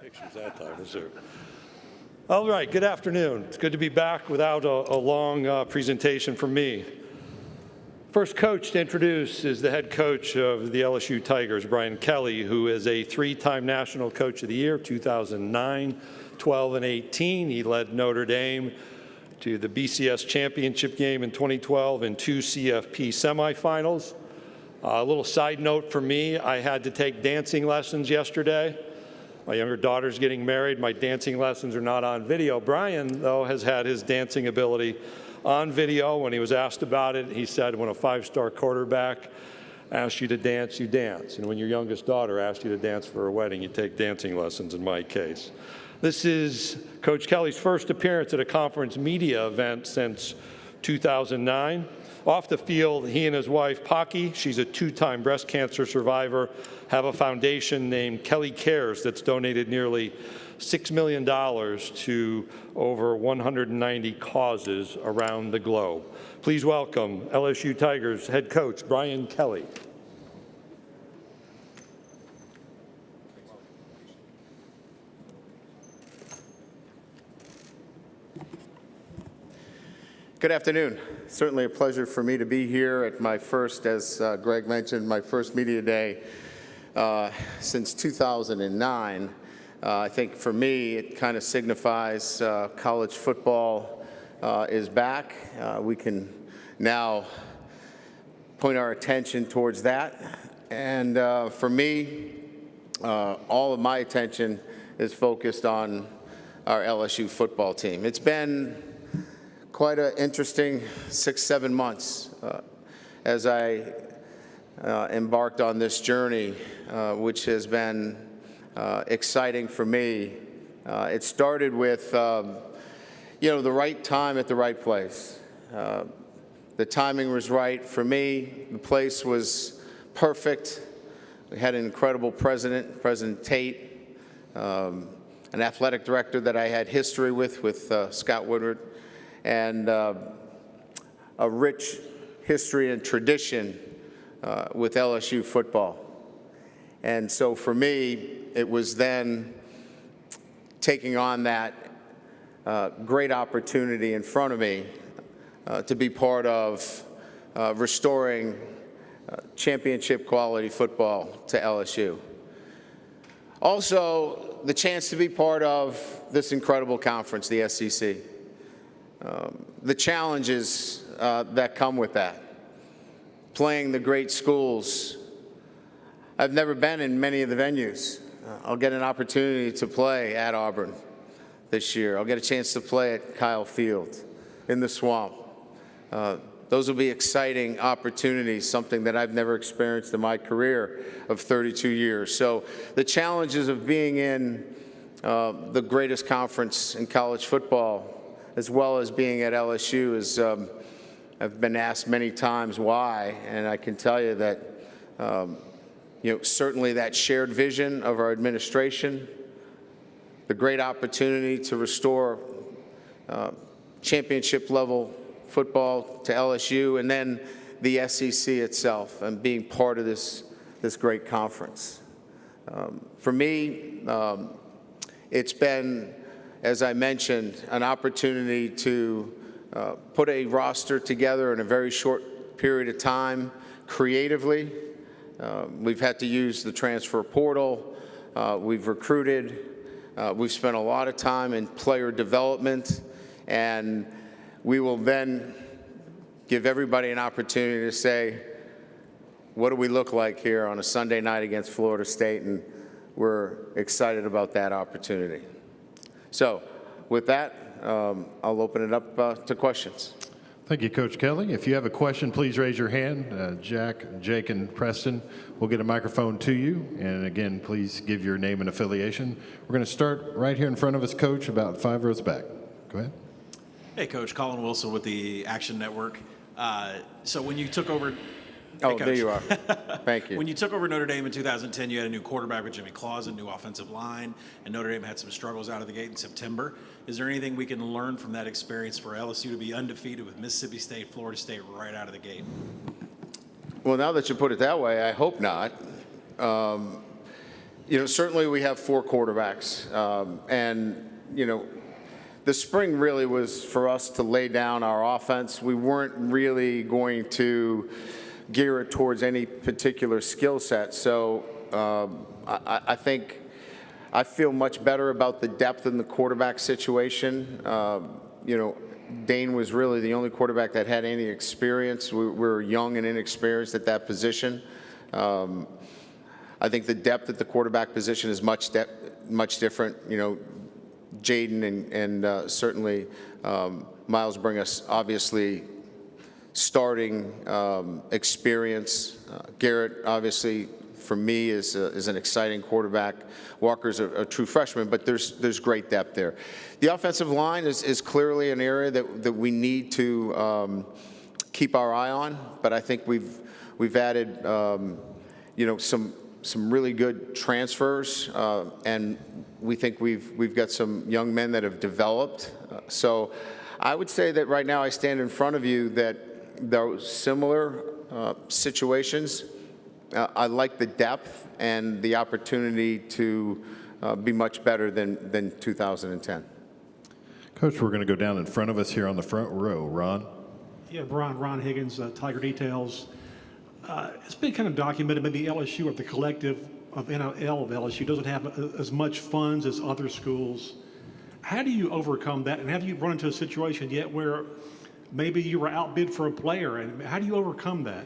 pictures that time, is there? All right, good afternoon. It's good to be back without a long presentation from me. First coach to introduce is the head coach of the LSU Tigers, Brian Kelly, who is a three-time National Coach of the Year, 2009, 12, and 18. He led Notre Dame to the BCS championship game in 2012 and 2 CFP semifinals. A little side note for me, I had to take dancing lessons yesterday. My younger daughter's getting married. My dancing lessons are not on video. Brian, though, has had his dancing ability on video. When he was asked about it, he said, when a five-star quarterback asks you to dance, you dance. And when your youngest daughter asks you to dance for a wedding, you take dancing lessons in my case. This is Coach Kelly's first appearance at a conference media event since 2009. Off the field, he and his wife, Pocky, she's a two-time breast cancer survivor, have a foundation named Kelly Cares that's donated nearly $6 million to over 190 causes around the globe. Please welcome LSU Tigers head coach Brian Kelly. Good afternoon. Certainly a pleasure for me to be here at my first, as Greg mentioned, my first media day since 2009. I think for me, it kind of signifies college football is back. We can now point our attention towards that. And for me, all of my attention is focused on our LSU football team. It's been quite an interesting 6-7 months as I embarked on this journey, which has been exciting for me. It started with, the right time at the right place. The timing was right for me. The place was perfect. We had an incredible president, President Tate, an athletic director that I had history with Scott Woodward, and a rich history and tradition with LSU football. And so for me, it was then taking on that great opportunity in front of me to be part of restoring championship quality football to LSU. Also, the chance to be part of this incredible conference, the SEC. The challenges that come with that. Playing the great schools. I've never been in many of the venues. I'll get an opportunity to play at Auburn this year. I'll get a chance to play at Kyle Field, in the Swamp. Those will be exciting opportunities, something that I've never experienced in my career of 32 years. So the challenges of being in the greatest conference in college football, as well as being at LSU, is I've been asked many times why, and I can tell you that certainly that shared vision of our administration, the great opportunity to restore championship level football to LSU, and then the SEC itself, and being part of this great conference. For me, it's been, as I mentioned, an opportunity to put a roster together in a very short period of time creatively. We've had to use the transfer portal. We've recruited. We've spent a lot of time in player development, and we will then give everybody an opportunity to say, what do we look like here on a Sunday night against Florida State? And we're excited about that opportunity. So with that, I'll open it up to questions. Thank you, Coach Kelly. If you have a question, please raise your hand. Jack, Jake, and Preston will get a microphone to you. And again, please give your name and affiliation. We're going to start right here in front of us, Coach, about 5 rows back. Go ahead. Hey, Coach. Colin Wilson with the Action Network. So when you took over... Oh, there you are. Thank you. When you took over Notre Dame in 2010, you had a new quarterback with Jimmy Clausen, new offensive line, and Notre Dame had some struggles out of the gate in September. Is there anything we can learn from that experience for LSU to be undefeated with Mississippi State, Florida State right out of the gate? Well, now that you put it that way, I hope not. Certainly we have 4 quarterbacks. The spring really was for us to lay down our offense. We weren't really going to gear it towards any particular skill set. So I think I feel much better about the depth in the quarterback situation. Dane was really the only quarterback that had any experience. We were young and inexperienced at that position. I think the depth at the quarterback position is much different. Jaden and certainly Miles bring us obviously starting experience. Garrett obviously for me is an exciting quarterback. Walker's a true freshman, but there's great depth there. The offensive line is clearly an area that we need to keep our eye on, but I think we've added some really good transfers, and we think we've got some young men that have developed. So I would say that right now I stand in front of you that those similar situations, I like the depth and the opportunity to be much better than 2010. Coach, we're going to go down in front of us here on the front row. Ron? Yeah, Ron Higgins, Tiger Details. It's been kind of documented, maybe LSU or the collective of NIL of LSU doesn't have as much funds as other schools. How do you overcome that? And have you run into a situation yet where maybe you were outbid for a player? And how do you overcome that?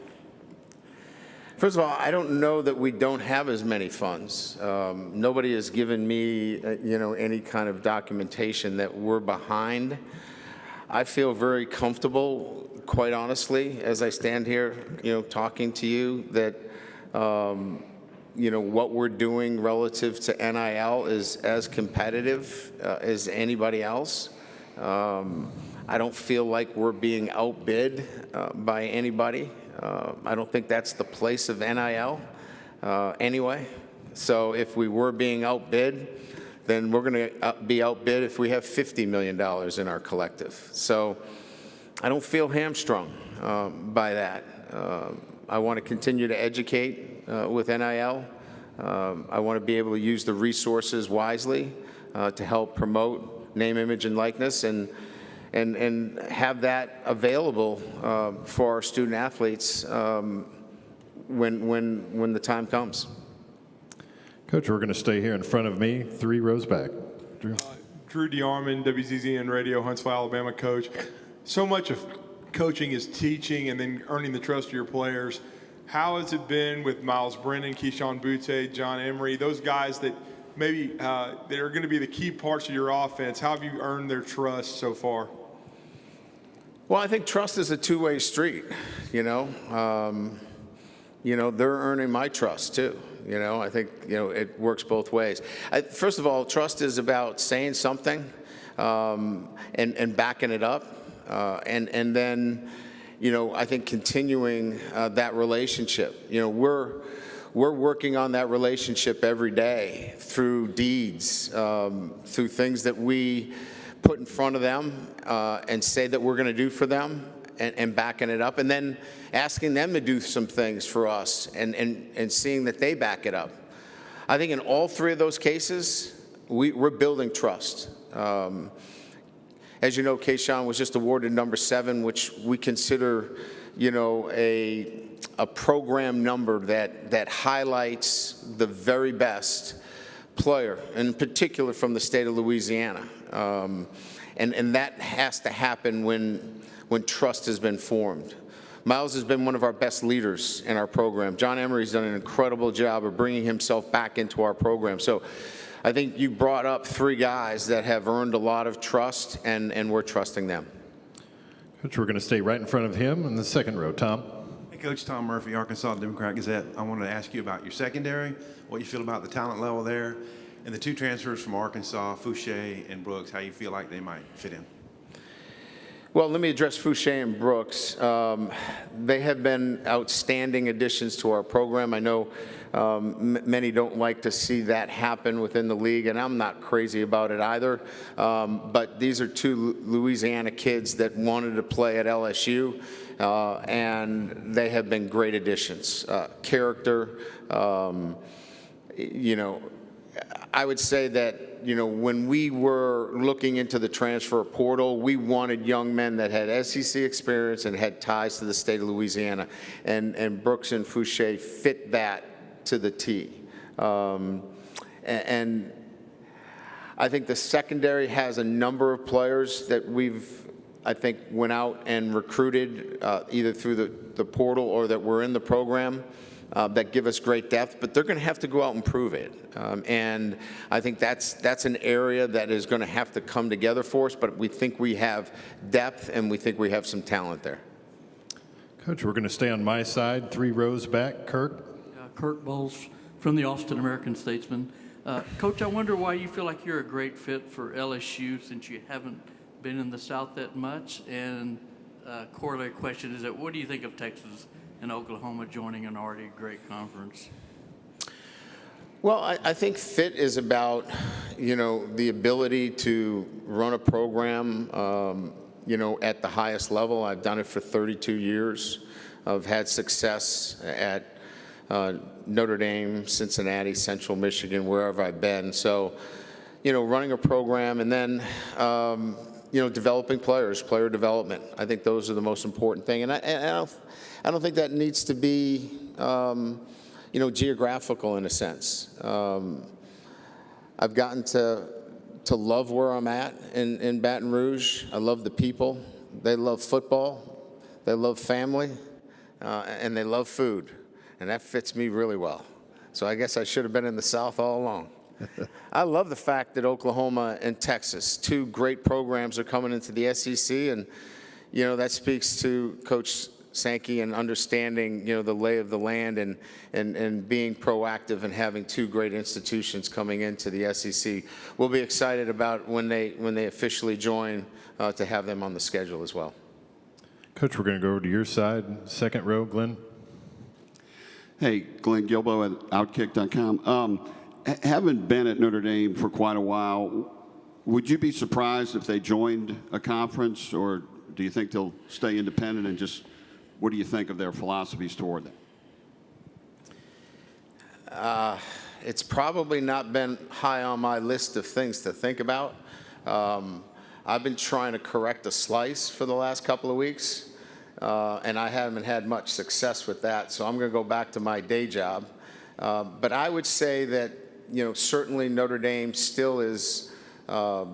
First of all, I don't know that we don't have as many funds. Nobody has given me, any kind of documentation that we're behind. I feel very comfortable, quite honestly, as I stand here, talking to you, that, what we're doing relative to NIL is as competitive as anybody else. I don't feel like we're being outbid by anybody. I don't think that's the place of NIL anyway. So if we were being outbid, then we're going to be outbid if we have $50 million in our collective. So I don't feel hamstrung by that. I want to continue to educate with NIL. I want to be able to use the resources wisely to help promote name, image, and likeness, and have that available for our student athletes when the time comes. Coach, we're going to stay here in front of me, 3 rows back. Drew? Drew DeArmond, WZZN Radio, Huntsville, Alabama coach. So much of coaching is teaching and then earning the trust of your players. How has it been with Miles Brennan, Keyshawn Butte, John Emery, those guys that maybe that are going to be the key parts of your offense? How have you earned their trust so far? Well, I think trust is a two-way street, they're earning my trust too. I think, it works both ways. First of all, trust is about saying something and backing it up. And then, I think continuing that relationship. We're working on that relationship every day through deeds, through things that we put in front of them and say that we're going to do for them, and backing it up, and then asking them to do some things for us and seeing that they back it up. I think in all 3 of those cases, we're building trust. As you know, Keyshawn was just awarded number 7, which we consider, a program number that highlights the very best player, in particular from the state of Louisiana. And that has to happen when trust has been formed. Miles has been one of our best leaders in our program. John Emery's done an incredible job of bringing himself back into our program. So I think you brought up 3 guys that have earned a lot of trust, and we're trusting them. Coach, we're going to stay right in front of him in the second row. Tom? Hey, Coach, Tom Murphy, Arkansas Democrat Gazette. I wanted to ask you about your secondary, what you feel about the talent level there, and the 2 transfers from Arkansas, Fouché and Brooks, how you feel like they might fit in. Well, let me address Fouché and Brooks. They have been outstanding additions to our program. I know many don't like to see that happen within the league, and I'm not crazy about it either. But these are 2 Louisiana kids that wanted to play at LSU, and they have been great additions. Character, I would say that, when we were looking into the transfer portal, we wanted young men that had SEC experience and had ties to the state of Louisiana, and Brooks and Fouché fit that to the T. And I think the secondary has a number of players that I think went out and recruited either through the portal or that were in the program that give us great depth, but they're going to have to go out and prove it. And I think that's an area that is going to have to come together for us, but we think we have depth and we think we have some talent there. Coach, we're going to stay on my side, 3 rows back. Kirk? Kurt Bowles from the Austin American-Statesman. Coach, I wonder why you feel like you're a great fit for LSU since you haven't been in the South that much. And corollary question is that what do you think of Texas and Oklahoma joining an already great conference? Well, I think fit is about, the ability to run a program, at the highest level. I've done it for 32 years. I've had success at Notre Dame, Cincinnati, Central Michigan, wherever I've been. So, running a program and then, developing players, player development. I think those are the most important thing. And I don't think that needs to be, geographical in a sense. I've gotten to love where I'm at in Baton Rouge. I love the people. They love football. They love family. And they love food. And that fits me really well. So I guess I should have been in the South all along. I love the fact that Oklahoma and Texas, 2 great programs, are coming into the SEC. And, that speaks to Coach Sankey and understanding, the lay of the land and being proactive and having 2 great institutions coming into the SEC. We'll be excited about when they officially join to have them on the schedule as well. Coach, we're going to go over to your side, second row, Glenn. Hey, Glenn Gilbo at Outkick.com. Having been at Notre Dame for quite a while, would you be surprised if they joined a conference, or do you think they'll stay independent, and just what do you think of their philosophies toward that? It's probably not been high on my list of things to think about. I've been trying to correct a slice for the last couple of weeks, and I haven't had much success with that, so I'm going to go back to my day job. But I would say that, certainly Notre Dame still is, a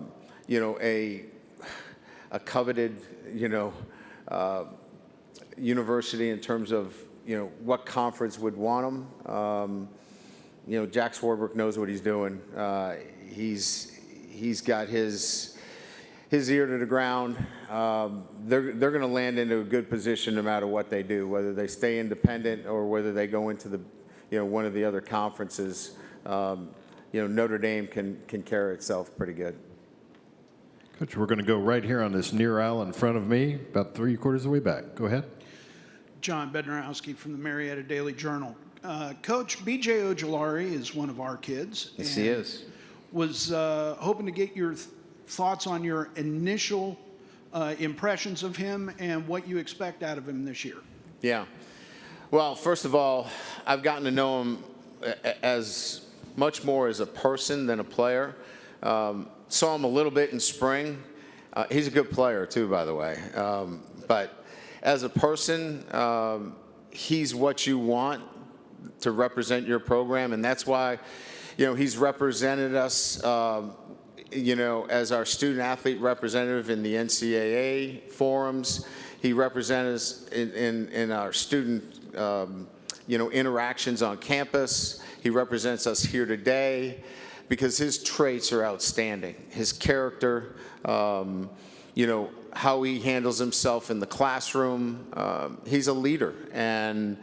coveted, university in terms of, what conference would want them. Jack Swarbrick knows what he's doing. He's got his ear to the ground. They're going to land into a good position no matter what they do, whether they stay independent or whether they go into the, one of the other conferences. Notre Dame can carry itself pretty good. Coach, we're going to go right here on this near aisle in front of me, about 3/4 of the way back. Go ahead. John Bednarowski from the Marietta Daily Journal. Coach, B.J. Ojulari is one of our kids. Yes, he is. Was hoping to get your thoughts on your initial impressions of him and what you expect out of him this year. Yeah. Well, first of all, I've gotten to know him as much more as a person than a player. Saw him a little bit in spring. He's a good player, too, by the way. But as a person, he's what you want to represent your program, and that's why, he's represented us, as our student-athlete representative in the NCAA forums. He represented us in our student, interactions on campus. He represents us here today because his traits are outstanding. His character, how he handles himself in the classroom. He's a leader, and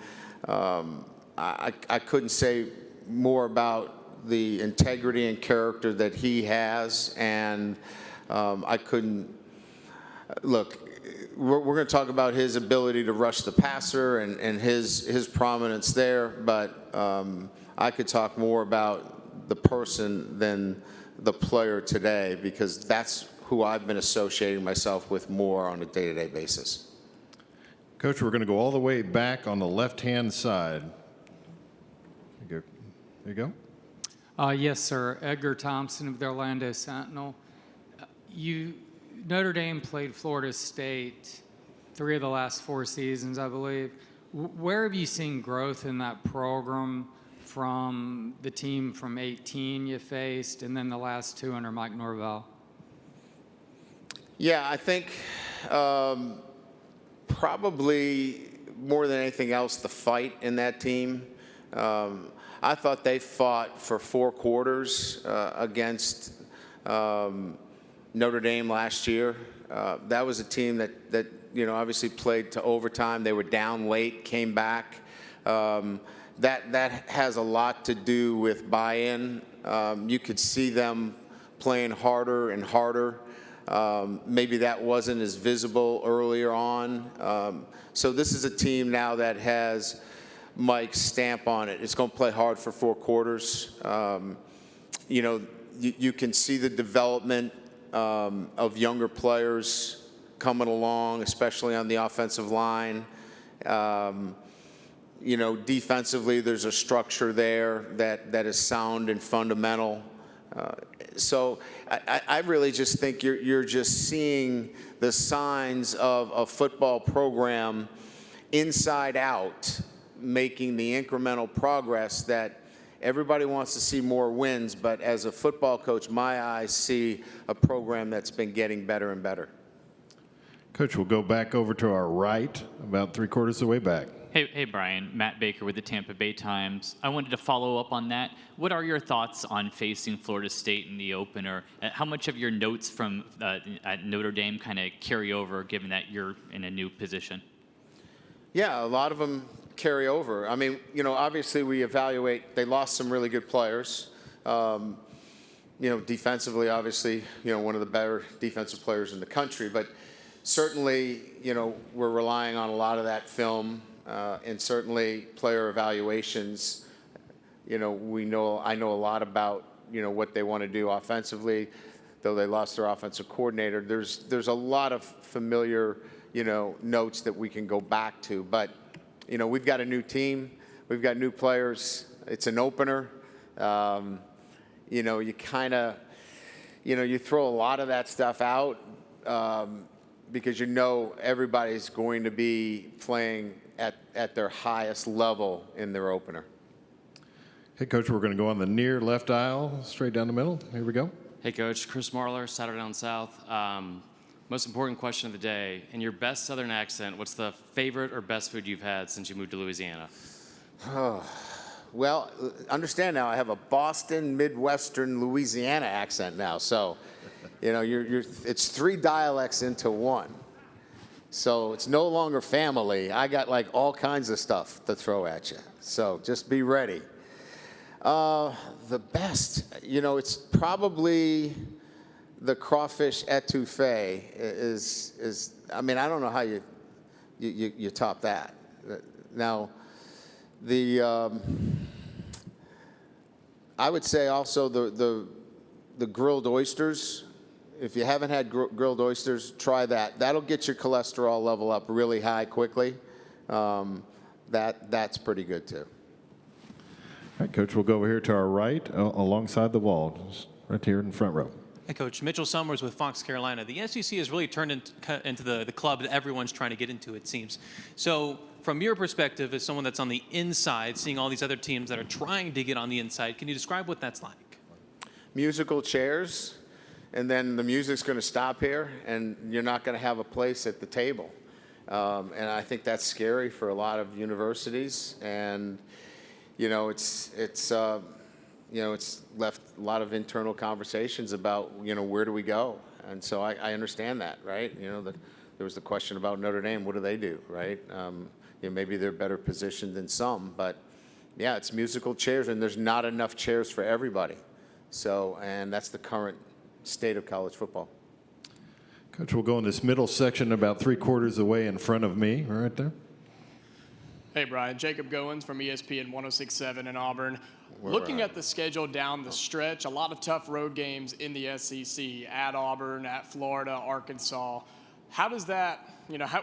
I couldn't say more about the integrity and character that he has, and I couldn't look. We're going to talk about his ability to rush the passer and his prominence there, but I could talk more about the person than the player today, because that's who I've been associating myself with more on a day-to-day basis. Coach, we're going to go all the way back on the left-hand side. There you go. Yes, sir. Edgar Thompson of the Orlando Sentinel. Notre Dame played Florida State 3 of the last 4 seasons, I believe. Where have you seen growth in that program from the team from 18 you faced and then the last 2 under Mike Norvell? Yeah, I think probably more than anything else, the fight in that team. I thought they fought for 4 quarters against Notre Dame last year. That was a team that obviously played to overtime. They were down late, came back. That has a lot to do with buy-in. You could see them playing harder and harder. Maybe that wasn't as visible earlier on. So this is a team now that has Mike's stamp on it. It's going to play hard for 4 quarters. You can see the development of younger players coming along, especially on the offensive line. Defensively, there's a structure there that is sound and fundamental. So I really just think you're just seeing the signs of a football program inside out, making the incremental progress that everybody wants to see more wins, but as a football coach, my eyes see a program that's been getting better and better. Coach, we'll go back over to our right, about 3/4 of the way back. Hey, Brian. Matt Baker with the Tampa Bay Times. I wanted to follow up on that. What are your thoughts on facing Florida State in the opener? How much of your notes from at Notre Dame kind of carry over, given that you're in a new position? Yeah, a lot of them carry over. I mean, obviously we evaluate. They lost some really good players. Defensively, obviously, one of the better defensive players in the country. But certainly, we're relying on a lot of that film. And certainly player evaluations, I know a lot about, what they want to do offensively, though they lost their offensive coordinator. There's a lot of familiar, notes that we can go back to. But, we've got a new team. We've got new players. It's an opener. You kind of, you throw a lot of that stuff out because everybody's going to be playing at their highest level in their opener. Hey, Coach, we're going to go on the near left aisle, straight down the middle. Here we go. Hey, Coach. Chris Marler, Saturday Down South. Most important question of the day. In your best Southern accent, what's the favorite or best food you've had since you moved to Louisiana? Well, understand now, I have a Boston, Midwestern, Louisiana accent now. So, it's 3 dialects into one. So it's no longer family. I got like all kinds of stuff to throw at you. So just be ready. The best, it's probably the crawfish etouffee is. I mean, I don't know how you top that. Now, I would say also the grilled oysters. If you haven't had grilled oysters, try that. That'll get your cholesterol level up really high quickly. That's pretty good too. All right, Coach, we'll go over here to our right, alongside the wall, just right here in the front row. Hey, Coach. Mitchell Summers with Fox Carolina. The SEC has really turned into the club that everyone's trying to get into, it seems. So from your perspective, as someone that's on the inside, seeing all these other teams that are trying to get on the inside, can you describe what that's like? Musical chairs. And then the music's going to stop here, and you're not going to have a place at the table. And I think that's scary for a lot of universities. And it's left a lot of internal conversations about where do we go. And so I understand that, right? There was the question about Notre Dame. What do they do, right? Maybe they're better positioned than some, but yeah, it's musical chairs, and there's not enough chairs for everybody. So, and that's the current state of college football. Coach, we'll go in this middle section about 3/4 away in front of me, right there. Hey, Brian. Jacob Goins from ESPN 106.7 in Auburn. Looking at the schedule down the stretch, a lot of tough road games in the SEC, at Auburn, at Florida, Arkansas. How does that,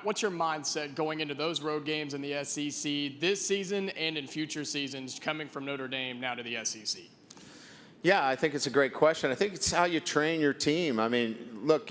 what's your mindset going into those road games in the SEC this season and in future seasons coming from Notre Dame now to the SEC? Yeah, I think it's a great question. I think it's how you train your team. I mean, look,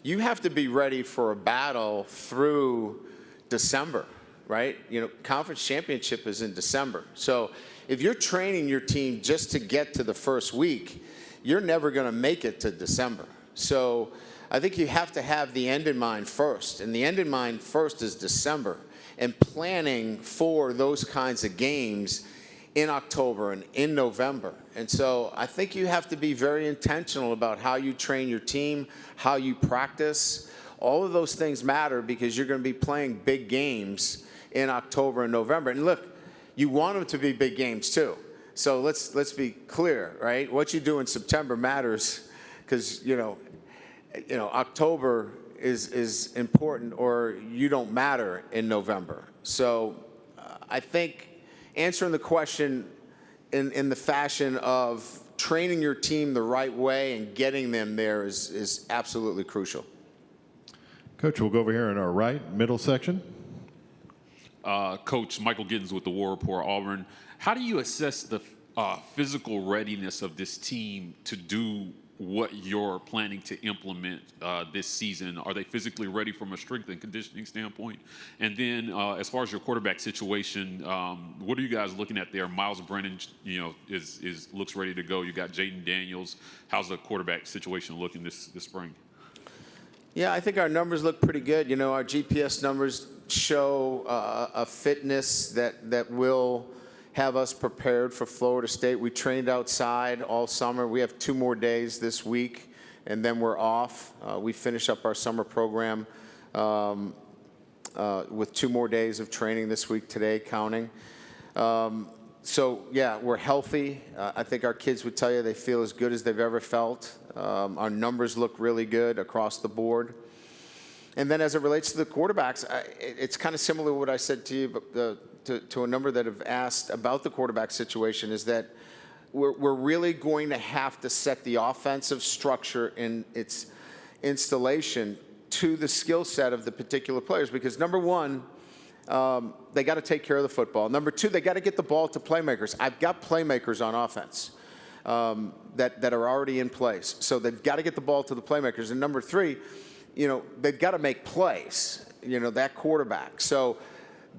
you have to be ready for a battle through December, right? You know, conference championship is in December. So if you're training your team just to get to the first week, you're never going to make it to December. So I think you have to have the end in mind first. And the end in mind first is December, and planning for those kinds of games in October and in November. And so I think you have to be very intentional about how you train your team, how you practice. All of those things matter because you're going to be playing big games in October and November. And look, you want them to be big games too. So let's be clear, right? What you do in September matters because, you know, October is important, or you don't matter in November. So I think answering the question in the fashion of training your team the right way and getting them there is absolutely crucial. Coach, we'll go over here in our right middle section. Coach Michael Giddens with the War Report, Auburn. How do you assess the physical readiness of this team to do what you're planning to implement this season? Are they physically ready from a strength and conditioning standpoint? And then as far as your quarterback situation, what are you guys looking at there? Miles Brennan, looks ready to go. You got Jaden Daniels. How's the quarterback situation looking this spring? Yeah, I think our numbers look pretty good. You know, our GPS numbers show a fitness that will have us prepared for Florida State. We trained outside all summer. We have 2 more days this week, and then we're off. We finish up our summer program with 2 more days of training this week today, counting. So, yeah, we're healthy. I think our kids would tell you they feel as good as they've ever felt. Our numbers look really good across the board. And then as it relates to the quarterbacks, it's kind of similar to what I said to you, but to a number that have asked about the quarterback situation, is that we're really going to have to set the offensive structure in its installation to the skill set of the particular players. Because number one, they got to take care of the football. Number two, they got to get the ball to playmakers. I've got playmakers on offense that are already in place. So they've got to get the ball to the playmakers. And number three, you know, they've got to make plays, you know, that quarterback. So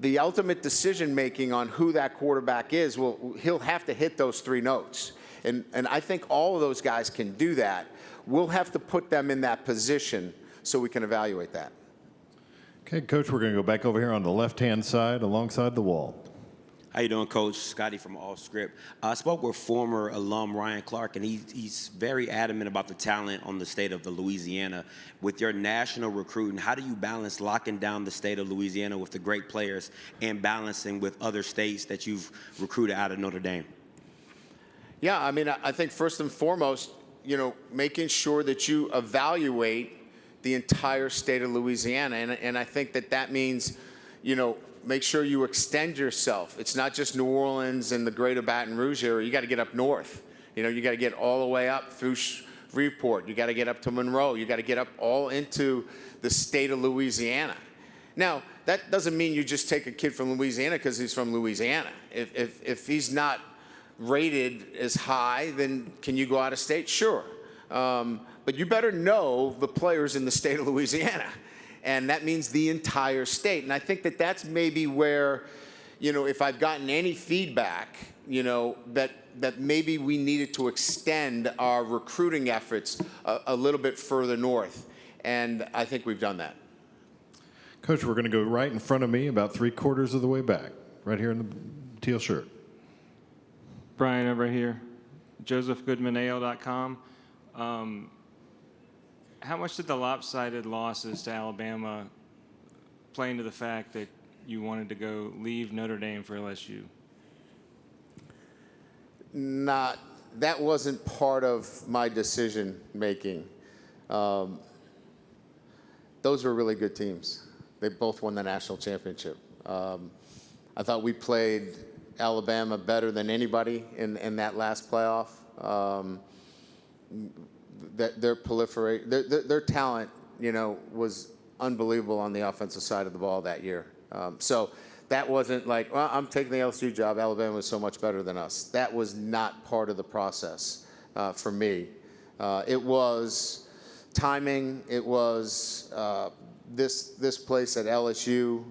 the ultimate decision-making on who that quarterback is, well, he'll have to hit those 3 notes. And I think all of those guys can do that. We'll have to put them in that position so we can evaluate that. Okay, Coach, we're going to go back over here on the left-hand side alongside the wall. How you doing, Coach? Scotty from All Script. I spoke with former alum Ryan Clark, and he's very adamant about the talent on the state of Louisiana. With your national recruiting, how do you balance locking down the state of Louisiana with the great players and balancing with other states that you've recruited out of Notre Dame? Yeah, I mean, I think first and foremost, you know, making sure that you evaluate the entire state of Louisiana. And I think that means, you know, make sure you extend yourself. It's not just New Orleans and the greater Baton Rouge area. You got to get up north. You know, you got to get all the way up through Shreveport. You got to get up to Monroe. You got to get up all into the state of Louisiana. Now, that doesn't mean you just take a kid from Louisiana because he's from Louisiana. If he's not rated as high, then can you go out of state? Sure. But you better know the players in the state of Louisiana. And that means the entire state. And I think that's maybe where, you know, if I've gotten any feedback, you know, that maybe we needed to extend our recruiting efforts a little bit further north. And I think we've done that. Coach, we're going to go right in front of me, about 3/4 of the way back, right here in the teal shirt. Brian, over here, josephgoodmanale.com. How much did the lopsided losses to Alabama play into the fact that you wanted to leave Notre Dame for LSU? That wasn't part of my decision making. Those were really good teams. They both won the national championship. I thought we played Alabama better than anybody in that last playoff. Their talent, you know, was unbelievable on the offensive side of the ball that year. So that wasn't like, well, I'm taking the LSU job. Alabama was so much better than us. That was not part of the process. for me. It was timing. It was this place at LSU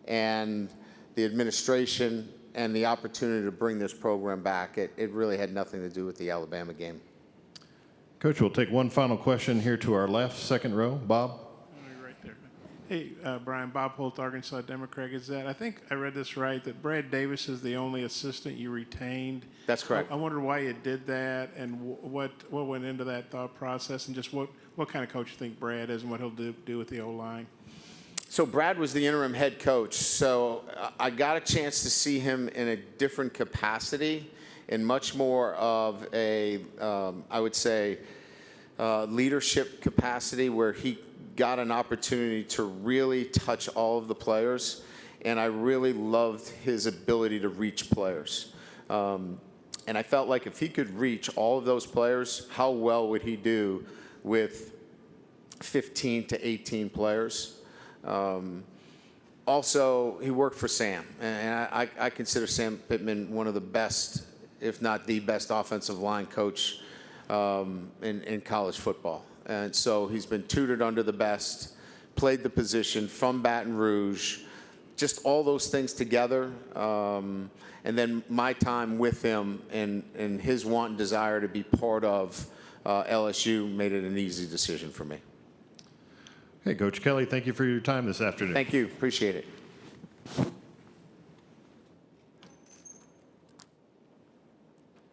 and the administration and the opportunity to bring this program back. It really had nothing to do with the Alabama game. Coach, we'll take one final question here to our left, second row. Bob? Right there. Hey, Brian, Bob Holt, Arkansas Democrat Gazette. I think I read this right, that Brad Davis is the only assistant you retained. That's correct. I wonder why you did that and what went into that thought process, and just what kind of coach you think Brad is and what he'll do with the O-line. So Brad was the interim head coach, so I got a chance to see him in a different capacity, in much more of a, I would say, leadership capacity, where he got an opportunity to really touch all of the players, and I really loved his ability to reach players. And I felt like if he could reach all of those players, how well would he do with 15 to 18 players? Also, he worked for Sam, and I consider Sam Pittman one of the best, if not the best, offensive line coach in college football. And so he's been tutored under the best, played the position from Baton Rouge, just all those things together. And then my time with him and his want and desire to be part of LSU made it an easy decision for me. Hey, Coach Kelly, thank you for your time this afternoon. Thank you. Appreciate it.